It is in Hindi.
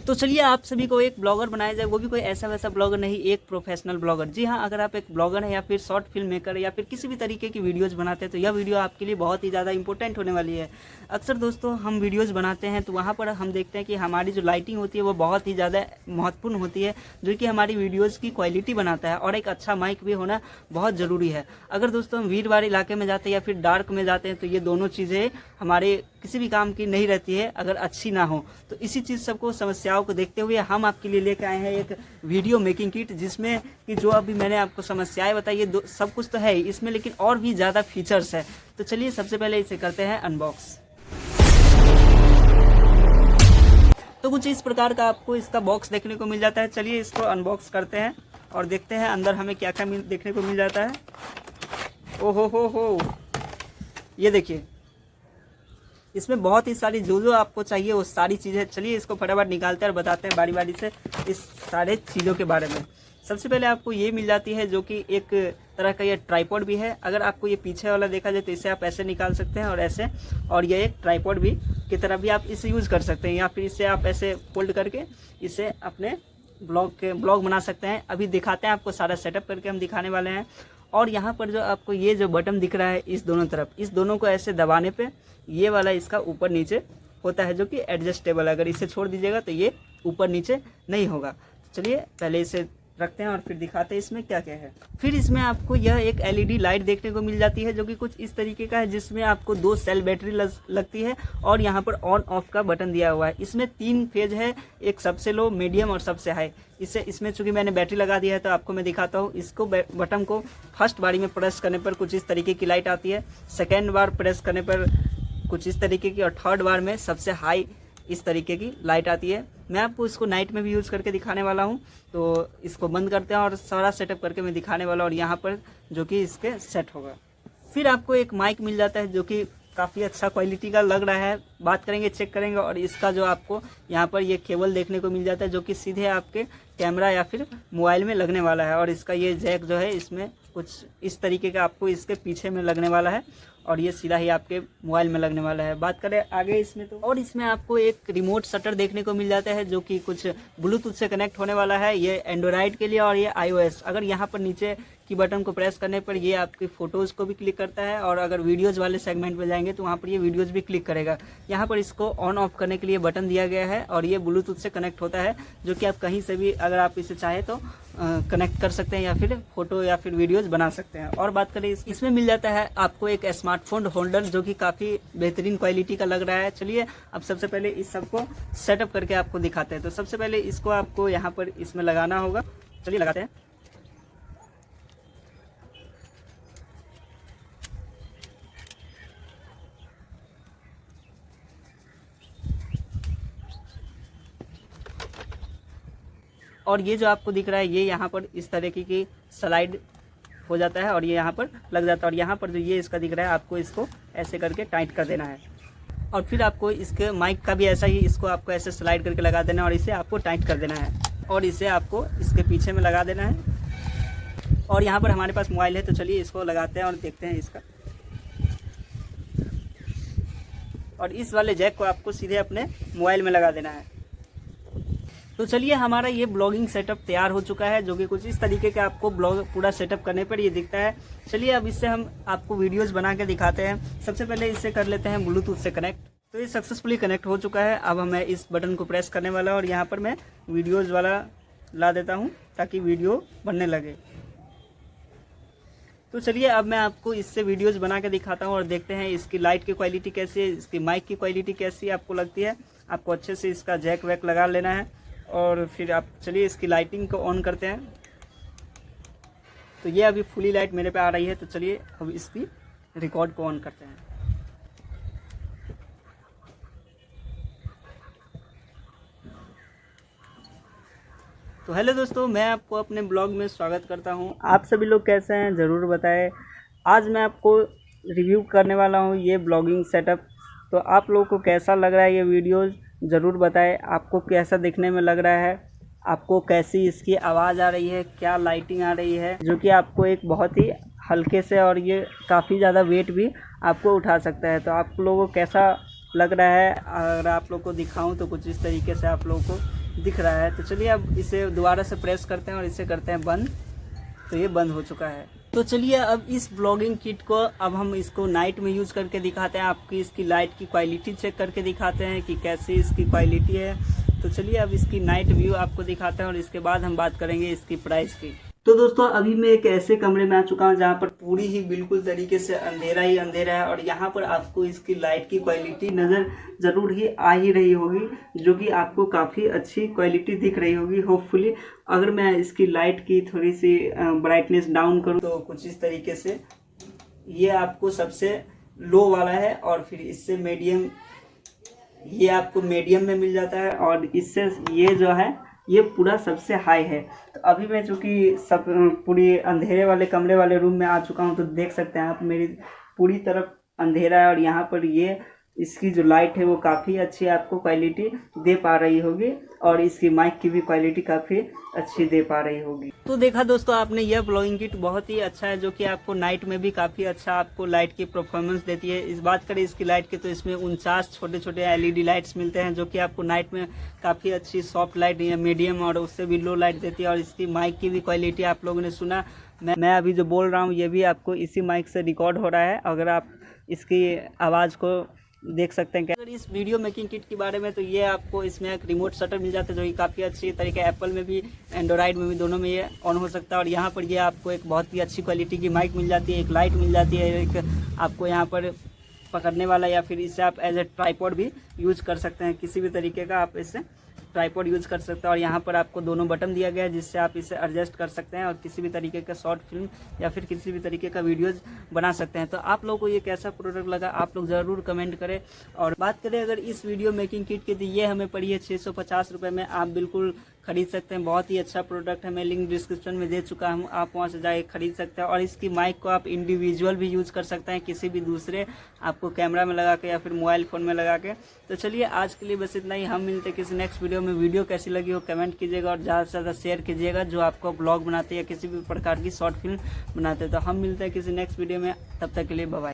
तो चलिए आप सभी को एक ब्लॉगर बनाया जाए, वो भी कोई ऐसा वैसा ब्लॉगर नहीं, एक प्रोफेशनल ब्लॉगर। जी हाँ, अगर आप एक ब्लॉगर हैं या फिर शॉर्ट फिल्म मेकर या फिर किसी भी तरीके की वीडियोस बनाते हैं तो यह वीडियो आपके लिए बहुत ही ज़्यादा इंपॉर्टेंट होने वाली है। अक्सर दोस्तों हम वीडियोज़ बनाते हैं तो वहाँ पर हम देखते हैं कि हमारी जो लाइटिंग होती है वो बहुत ही ज़्यादा महत्वपूर्ण होती है, जो कि हमारी वीडियोज़ की क्वालिटी बनाता है। और एक अच्छा माइक भी होना बहुत ज़रूरी है। अगर दोस्तों हम भीड़ भाड़ इलाके में जाते हैं या फिर डार्क में जाते हैं तो ये दोनों चीज़ें हमारे किसी भी काम की नहीं रहती है अगर अच्छी ना हो। तो इसी चीज़ सबको समस्याओं को देखते हुए हम आपके लिए लेकर आए हैं एक वीडियो मेकिंग किट, जिसमें कि जो अभी मैंने आपको समस्याएं बताई ये सब कुछ तो है ही इसमें, लेकिन और भी ज़्यादा फीचर्स है। तो चलिए सबसे पहले इसे करते हैं अनबॉक्स। तो कुछ इस प्रकार का आपको इसका बॉक्स देखने को मिल जाता है। चलिए इसको अनबॉक्स करते हैं और देखते हैं अंदर हमें क्या क्या देखने को मिल जाता है। ओहो हो, ये देखिए, इसमें बहुत ही सारी जो आपको चाहिए वो सारी चीज़ें। चलिए इसको फटाफट निकालते हैं और बताते हैं बारी बारी से इस सारे चीज़ों के बारे में। सबसे पहले आपको ये मिल जाती है जो कि एक तरह का ये ट्राइपॉड भी है। अगर आपको ये पीछे वाला देखा जाए तो इसे आप ऐसे निकाल सकते हैं और ऐसे, और ये एक ट्राइपॉड भी की तरह भी आप इसे यूज़ कर सकते हैं, या फिर इसे आप ऐसे फोल्ड करके इसे अपने ब्लॉग बना सकते हैं। अभी दिखाते हैं आपको, सारा सेटअप करके हम दिखाने वाले हैं। और यहाँ पर जो आपको ये जो बटन दिख रहा है इस दोनों तरफ, इस दोनों को ऐसे दबाने पे ये वाला इसका ऊपर नीचे होता है, जो कि एडजस्टेबल। अगर इसे छोड़ दीजिएगा तो ये ऊपर नीचे नहीं होगा। चलिए पहले इसे रखते हैं और फिर दिखाते हैं इसमें क्या क्या है। फिर इसमें आपको यह एक एलईडी लाइट देखने को मिल जाती है, जो कि कुछ इस तरीके का है, जिसमें आपको 2 सेल बैटरी लगती है और यहाँ पर ऑन ऑफ का बटन दिया हुआ है। इसमें 3 फेज है, एक सबसे लो, मीडियम और सबसे हाई। इसमें चूंकि मैंने बैटरी लगा दिया है तो आपको मैं दिखाता हूँ। इसको बटन को फर्स्ट बारी में प्रेस करने पर कुछ इस तरीके की लाइट आती है, सेकेंड बार प्रेस करने पर कुछ इस तरीके की, और थर्ड बार में सबसे हाई इस तरीके की लाइट आती है। मैं आपको इसको नाइट में भी यूज़ करके दिखाने वाला हूँ। तो इसको बंद करते हैं और सारा सेटअप करके मैं दिखाने वाला हूँ, और यहाँ पर जो कि इसके सेट होगा। फिर आपको एक माइक मिल जाता है जो कि काफ़ी अच्छा क्वालिटी का लग रहा है। बात करेंगे, चेक करेंगे। और इसका जो आपको यहाँ पर ये केबल देखने को मिल जाता है, जो कि सीधे आपके कैमरा या फिर मोबाइल में लगने वाला है। और इसका ये जैक जो है इसमें कुछ इस तरीके का आपको इसके पीछे में लगने वाला है, और ये सीधा ही आपके मोबाइल में लगने वाला है। बात करें आगे इसमें तो, और इसमें आपको एक रिमोट शटर देखने को मिल जाता है, जो कि कुछ ब्लूटूथ से कनेक्ट होने वाला है। ये एंड्रॉइड के लिए और ये iOS। अगर यहाँ पर नीचे की बटन को प्रेस करने पर ये आपकी फ़ोटोज़ को भी क्लिक करता है, और अगर वीडियोज़ वाले सेगमेंट में जाएंगे तो वहाँ पर ये वीडियोज़ भी क्लिक करेगा। यहाँ पर इसको ऑन ऑफ करने के लिए बटन दिया गया है, और ये ब्लूटूथ से कनेक्ट होता है, जो कि आप कहीं से भी अगर आप इसे चाहें तो कनेक्ट कर सकते हैं या फिर फोटो या फिर वीडियोज़ बना सकते हैं। और बात करें इसमें मिल जाता है आपको एक स्मार्टफोन होल्डर, जो कि काफ़ी बेहतरीन क्वालिटी का लग रहा है। चलिए अब सबसे पहले इस सबको सेटअप करके आपको दिखाते हैं। तो सबसे पहले इसको आपको यहाँ पर इसमें लगाना होगा। चलिए लगाते हैं। और ये जो आपको दिख रहा है ये यहाँ पर इस तरीके की स्लाइड हो जाता है और ये यहाँ पर लग जाता है। और यहाँ पर जो ये इसका दिख रहा है आपको इसको ऐसे करके टाइट कर देना है, और फिर आपको इसके माइक का भी ऐसा ही, इसको आपको ऐसे स्लाइड करके लगा देना है और इसे आपको टाइट कर देना है, और इसे आपको इसके पीछे में लगा देना है। और यहाँ पर हमारे पास मोबाइल है, तो चलिए इसको लगाते हैं और देखते हैं इसका। और इस वाले जैक को आपको सीधे अपने मोबाइल में लगा देना है। तो चलिए हमारा ये ब्लॉगिंग सेटअप तैयार हो चुका है, जो कि कुछ इस तरीके का आपको ब्लॉग पूरा सेटअप करने पर ये दिखता है। चलिए अब इससे हम आपको वीडियोस बना के दिखाते हैं। सबसे पहले इससे कर लेते हैं ब्लूटूथ से कनेक्ट। तो ये सक्सेसफुली कनेक्ट हो चुका है। अब मैं इस बटन को प्रेस करने वाला और यहाँ पर मैं वीडियोज़ वाला ला देता हूँ ताकि वीडियो बनने लगे। तो चलिए अब मैं आपको इससे वीडियोस बना के दिखाता हूँ और देखते हैं इसकी लाइट की क्वालिटी कैसी है, इसकी माइक की क्वालिटी कैसी आपको लगती है। आपको अच्छे से इसका जैक वैक लगा लेना है, और फिर आप चलिए इसकी लाइटिंग को ऑन करते हैं। तो ये अभी फुली लाइट मेरे पे आ रही है। तो चलिए अब इसकी रिकॉर्ड को ऑन करते हैं। तो हेलो दोस्तों, मैं आपको अपने ब्लॉग में स्वागत करता हूं। आप सभी लोग कैसे हैं ज़रूर बताएं। आज मैं आपको रिव्यू करने वाला हूं ये ब्लॉगिंग सेटअप। तो आप लोगों को कैसा लग रहा है ये वीडियोज़ ज़रूर बताएं। आपको कैसा दिखने में लग रहा है, आपको कैसी इसकी आवाज़ आ रही है, क्या लाइटिंग आ रही है, जो कि आपको एक बहुत ही हल्के से, और ये काफ़ी ज़्यादा वेट भी आपको उठा सकता है। तो आप लोगों को कैसा लग रहा है, अगर आप लोग को दिखाऊं तो कुछ इस तरीके से आप लोगों को दिख रहा है। तो चलिए अब इसे दोबारा से प्रेस करते हैं और इसे करते हैं बंद। तो ये बंद हो चुका है। तो चलिए अब इस ब्लॉगिंग किट को अब हम इसको नाइट में यूज़ करके दिखाते हैं। आपकी इसकी लाइट की क्वालिटी चेक करके दिखाते हैं कि कैसी इसकी क्वालिटी है। तो चलिए अब इसकी नाइट व्यू आपको दिखाते हैं और इसके बाद हम बात करेंगे इसकी प्राइस की। तो दोस्तों अभी मैं एक ऐसे कमरे में आ चुका हूँ जहाँ पर पूरी ही बिल्कुल तरीके से अंधेरा ही अंधेरा है और यहाँ पर आपको इसकी लाइट की क्वालिटी नज़र ज़रूर ही आ ही रही होगी, जो कि आपको काफ़ी अच्छी क्वालिटी दिख रही होगी होपफुली। अगर मैं इसकी लाइट की थोड़ी सी ब्राइटनेस डाउन करूँ तो कुछ इस तरीके से ये आपको सबसे लो वाला है और फिर इससे मीडियम, ये आपको मीडियम में मिल जाता है और इससे ये जो है ये पूरा सबसे हाई है। तो अभी मैं चूँकि सब पूरी अंधेरे वाले कमरे वाले रूम में आ चुका हूँ, तो देख सकते हैं आप मेरी पूरी तरफ अंधेरा है और यहाँ पर ये इसकी जो लाइट है वो काफ़ी अच्छी आपको क्वालिटी दे पा रही होगी और इसकी माइक की भी क्वालिटी काफ़ी अच्छी दे पा रही होगी। तो देखा दोस्तों आपने, यह ब्लॉगिंग किट बहुत ही अच्छा है जो कि आपको नाइट में भी काफ़ी अच्छा आपको लाइट की परफॉर्मेंस देती है। इस बात करें इसकी लाइट की तो इसमें 49 छोटे छोटे LED लाइट्स मिलते हैं जो कि आपको नाइट में काफ़ी अच्छी सॉफ्ट लाइट या मीडियम और उससे भी लो लाइट देती है। और इसकी माइक की भी क्वालिटी आप लोगों ने सुना, मैं अभी जो बोल रहा हूँ ये भी आपको इसी माइक से रिकॉर्ड हो रहा है। अगर आप इसकी आवाज़ को देख सकते हैं। अगर इस वीडियो मेकिंग किट के बारे में तो ये आपको इसमें एक रिमोट शटर मिल जाता है जो कि काफ़ी अच्छी तरीके एप्पल में भी एंड्रॉइड में भी दोनों में ये ऑन हो सकता है। और यहाँ पर ये आपको एक बहुत ही अच्छी क्वालिटी की माइक मिल जाती है, एक लाइट मिल जाती है, एक आपको यहाँ पर पकड़ने वाला या फिर इसे आप एज ए ट्राइपॉड भी यूज कर सकते हैं। किसी भी तरीके का आप इससे ट्राइपॉड यूज कर सकते हैं। और यहाँ पर आपको दोनों बटन दिया गया है जिससे आप इसे एडजस्ट कर सकते हैं और किसी भी तरीके का शॉर्ट फिल्म या फिर किसी भी तरीके का वीडियोज बना सकते हैं। तो आप लोगों को ये कैसा प्रोडक्ट लगा आप लोग ज़रूर कमेंट करें। और बात करें अगर इस वीडियो मेकिंग किट की, तो ये हमें पड़ी है 650 रुपये में। आप बिल्कुल खरीद सकते हैं, बहुत ही अच्छा प्रोडक्ट है। मैं लिंक डिस्क्रिप्शन में दे चुका हूँ, आप वहाँ से जाके खरीद सकते हैं। और इसकी माइक को आप इंडिविजुअल भी यूज़ कर सकते हैं, किसी भी दूसरे आपको कैमरा में लगा के या फिर मोबाइल फ़ोन में लगा के। तो चलिए आज के लिए बस इतना ही। हम मिलते हैं किसी नेक्स्ट वीडियो में। वीडियो कैसी लगी हो कमेंट कीजिएगा और ज़्यादा से ज़्यादा शेयर कीजिएगा जो आपको ब्लॉग बनाते या किसी भी प्रकार की शॉर्ट फिल्म बनाते हैं। तो हम मिलते हैं किसी नेक्स्ट वीडियो में, तब तक के लिए बाय बाय।